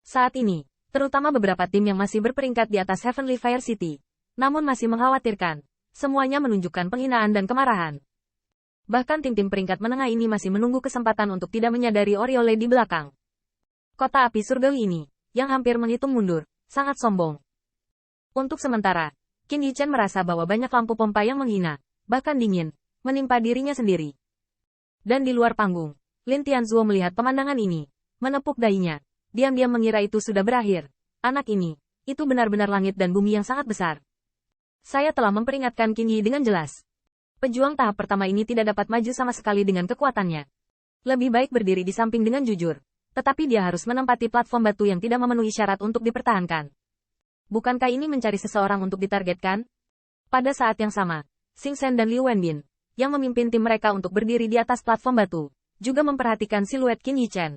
Saat ini, terutama beberapa tim yang masih berperingkat di atas Heavenly Fire City, namun masih mengkhawatirkan, semuanya menunjukkan penghinaan dan kemarahan. Bahkan tim-tim peringkat menengah ini masih menunggu kesempatan untuk tidak menyadari Oriole di belakang. Kota api surgawi ini, yang hampir menghitung mundur, sangat sombong. Untuk sementara, Qin Yichen merasa bahwa banyak lampu pompa yang menghina, bahkan dingin, menimpa dirinya sendiri. Dan di luar panggung, Lin Tianzuo melihat pemandangan ini, menepuk dahinya, diam-diam mengira itu sudah berakhir. Anak ini, itu benar-benar langit dan bumi yang sangat besar. Saya telah memperingatkan Qin Yi dengan jelas. Pejuang tahap pertama ini tidak dapat maju sama sekali dengan kekuatannya. Lebih baik berdiri di samping dengan jujur. Tetapi dia harus menempati platform batu yang tidak memenuhi syarat untuk dipertahankan. Bukankah ini mencari seseorang untuk ditargetkan? Pada saat yang sama, Xing Shen dan Liu Wenbin, yang memimpin tim mereka untuk berdiri di atas platform batu, juga memperhatikan siluet Qin Yichen.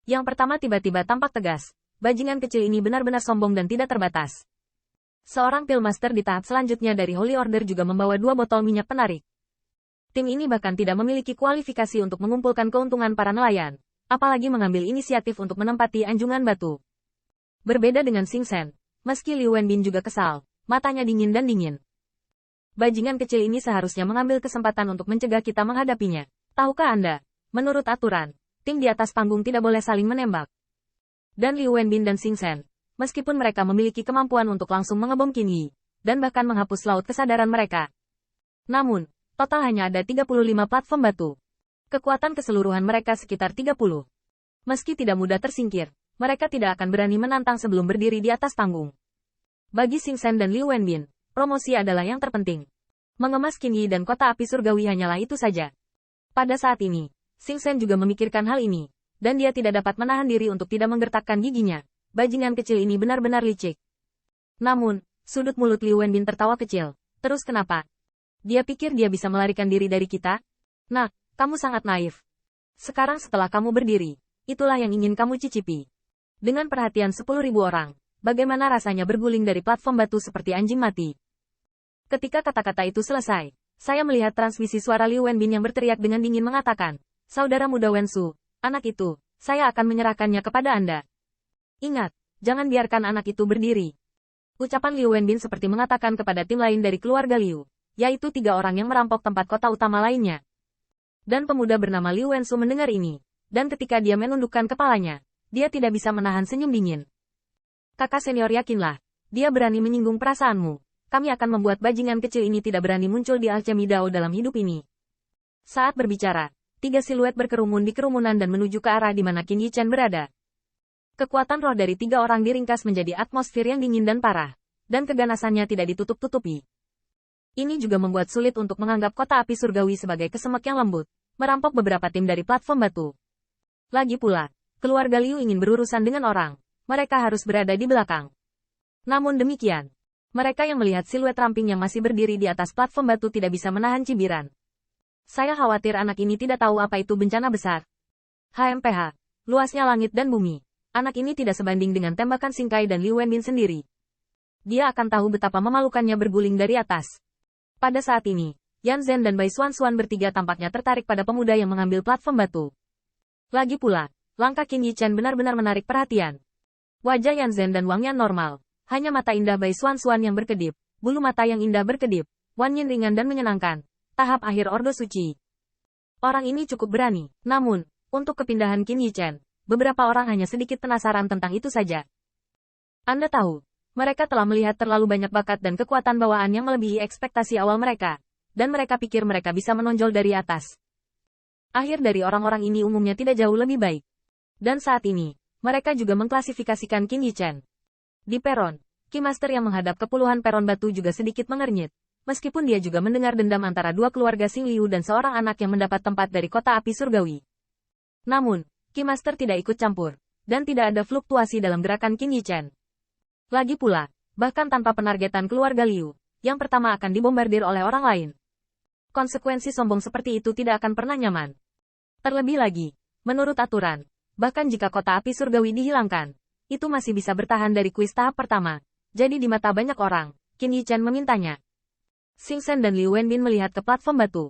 Yang pertama tiba-tiba tampak tegas. Bajingan kecil ini benar-benar sombong dan tidak terbatas. Seorang Pillmaster di tahap selanjutnya dari Holy Order juga membawa 2 botol minyak penarik. Tim ini bahkan tidak memiliki kualifikasi untuk mengumpulkan keuntungan para nelayan, apalagi mengambil inisiatif untuk menempati anjungan batu. Berbeda dengan Xing Shen, meski Liu Wenbin juga kesal, matanya dingin dan dingin. Bajingan kecil ini seharusnya mengambil kesempatan untuk mencegah kita menghadapinya. Tahukah Anda, menurut aturan, tim di atas panggung tidak boleh saling menembak. Dan Liu Wenbin dan Xing Shen, meskipun mereka memiliki kemampuan untuk langsung mengebom Qin Yi, dan bahkan menghapus laut kesadaran mereka. Namun, total hanya ada 35 platform batu. Kekuatan keseluruhan mereka sekitar 30. Meski tidak mudah tersingkir, mereka tidak akan berani menantang sebelum berdiri di atas panggung. Bagi Xing Shen dan Liu Wenbin, promosi adalah yang terpenting. Mengemas Qin Yi dan kota api surgawi hanyalah itu saja. Pada saat ini, Xing Shen juga memikirkan hal ini, dan dia tidak dapat menahan diri untuk tidak menggertakkan giginya. Bajingan kecil ini benar-benar licik. Namun, sudut mulut Liu Wenbin tertawa kecil. Terus kenapa? Dia pikir dia bisa melarikan diri dari kita? Nah, kamu sangat naif. Sekarang setelah kamu berdiri, itulah yang ingin kamu cicipi. Dengan perhatian 10.000 orang, bagaimana rasanya berguling dari platform batu seperti anjing mati? Ketika kata-kata itu selesai, saya melihat transmisi suara Liu Wenbin yang berteriak dengan dingin mengatakan, Saudara muda Wensu, anak itu, saya akan menyerahkannya kepada Anda. Ingat, jangan biarkan anak itu berdiri. Ucapan Liu Wenbin seperti mengatakan kepada tim lain dari keluarga Liu, yaitu 3 orang yang merampok tempat kota utama lainnya. Dan pemuda bernama Liu Wensu mendengar ini, dan ketika dia menundukkan kepalanya, dia tidak bisa menahan senyum dingin. Kakak senior yakinlah, dia berani menyinggung perasaanmu. Kami akan membuat bajingan kecil ini tidak berani muncul di Alchemy Dao dalam hidup ini. Saat berbicara, 3 siluet berkerumun di kerumunan dan menuju ke arah di mana Qin Yichen berada. Kekuatan roh dari 3 orang diringkas menjadi atmosfer yang dingin dan parah, dan keganasannya tidak ditutup-tutupi. Ini juga membuat sulit untuk menganggap kota api surgawi sebagai kesemek yang lembut, merampok beberapa tim dari platform batu. Lagi pula, keluarga Liu ingin berurusan dengan orang, mereka harus berada di belakang. Namun demikian, mereka yang melihat siluet ramping yang masih berdiri di atas platform batu tidak bisa menahan cibiran. Saya khawatir anak ini tidak tahu apa itu bencana besar. HMPH, luasnya langit dan bumi. Anak ini tidak sebanding dengan tembakan Xing Kai dan Liu Wenbin sendiri. Dia akan tahu betapa memalukannya berguling dari atas. Pada saat ini, Yan Zhen dan Bai Xuanxuan bertiga tampaknya tertarik pada pemuda yang mengambil platform batu. Lagi pula, langkah Qin Yichen benar-benar menarik perhatian. Wajah Yan Zhen dan Wang Yan normal, hanya mata indah Bai Xuanxuan yang berkedip, bulu mata yang indah berkedip, Wan Yin ringan dan menyenangkan. Tahap akhir Ordo Suci. Orang ini cukup berani, namun, untuk kepindahan Qin Yichen, beberapa orang hanya sedikit penasaran tentang itu saja. Anda tahu, mereka telah melihat terlalu banyak bakat dan kekuatan bawaan yang melebihi ekspektasi awal mereka, dan mereka pikir mereka bisa menonjol dari atas. Akhir dari orang-orang ini umumnya tidak jauh lebih baik. Dan saat ini, mereka juga mengklasifikasikan Qin Yichen. Di peron, Qi Master yang menghadap ke puluhan peron batu juga sedikit mengernyit, meskipun dia juga mendengar dendam antara 2 keluarga Xing Liu dan seorang anak yang mendapat tempat dari kota api surgawi. Namun, Qi Master tidak ikut campur, dan tidak ada fluktuasi dalam gerakan Qin Yichen. Lagi pula, bahkan tanpa penargetan keluarga Liu, yang pertama akan dibombardir oleh orang lain. Konsekuensi sombong seperti itu tidak akan pernah nyaman. Terlebih lagi, menurut aturan, bahkan jika kota api surgawi dihilangkan, itu masih bisa bertahan dari kuis tahap pertama. Jadi di mata banyak orang, Qin Yichen memintanya. Xing Shen dan Liu Wenbin melihat ke platform batu.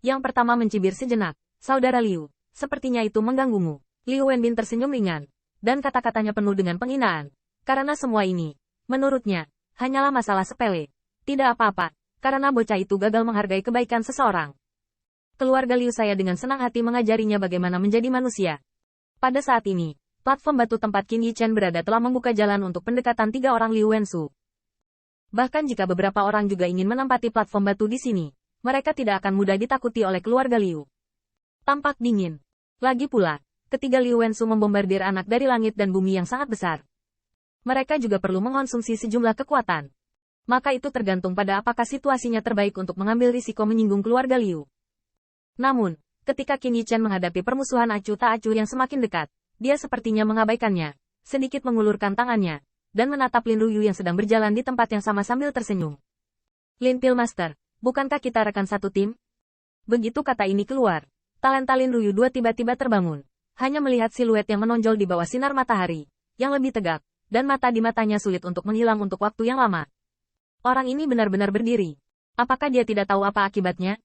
Yang pertama mencibir sejenak, Saudara Liu. Sepertinya itu mengganggumu. Liu Wenbin tersenyum ringan. dan kata-katanya penuh dengan penghinaan. Karena semua ini, menurutnya, hanyalah masalah sepele. Tidak apa-apa, karena bocah itu gagal menghargai kebaikan seseorang. Keluarga Liu saya dengan senang hati mengajarinya bagaimana menjadi manusia. Pada saat ini, platform batu tempat Qin Yichen berada telah membuka jalan untuk pendekatan 3 orang Liu Wensu. Bahkan jika beberapa orang juga ingin menempati platform batu di sini, mereka tidak akan mudah ditakuti oleh keluarga Liu. Tampak dingin. Lagi pula, ketiga Liu Wensu membombardir anak dari langit dan bumi yang sangat besar. Mereka juga perlu mengkonsumsi sejumlah kekuatan. Maka itu tergantung pada apakah situasinya terbaik untuk mengambil risiko menyinggung keluarga Liu. Namun, ketika Qin Yichen menghadapi permusuhan acuh tak acuh yang semakin dekat, dia sepertinya mengabaikannya, sedikit mengulurkan tangannya, dan menatap Lin Ruyu yang sedang berjalan di tempat yang sama sambil tersenyum. Lin Pil Master, bukankah kita rekan satu tim? Begitu kata ini keluar, talenta Lin Ruyu II tiba-tiba terbangun, hanya melihat siluet yang menonjol di bawah sinar matahari, yang lebih tegak, dan mata di matanya sulit untuk menghilang untuk waktu yang lama. Orang ini benar-benar berdiri. Apakah dia tidak tahu apa akibatnya?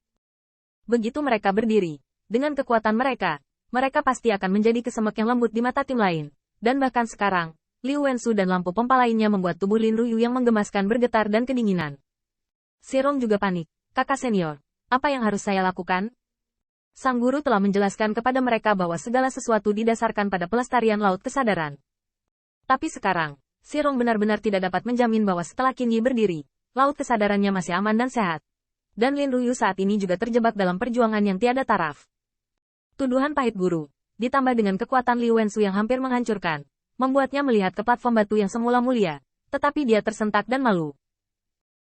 Begitu mereka berdiri, dengan kekuatan mereka pasti akan menjadi kesemek yang lembut di mata tim lain. Dan bahkan sekarang, Liu Wensu dan lampu pompa lainnya membuat tubuh Lin Ruyu yang menggemaskan bergetar dan kedinginan. Xirong juga panik. Kakak senior, apa yang harus saya lakukan? Sang guru telah menjelaskan kepada mereka bahwa segala sesuatu didasarkan pada pelestarian laut kesadaran. Tapi sekarang, Xirong benar-benar tidak dapat menjamin bahwa setelah Qin Yi berdiri, laut kesadarannya masih aman dan sehat. Dan Lin Ruyu saat ini juga terjebak dalam perjuangan yang tiada taraf. Tuduhan pahit guru, ditambah dengan kekuatan Liu Wensu yang hampir menghancurkan, membuatnya melihat ke platform batu yang semula mulia, tetapi dia tersentak dan malu.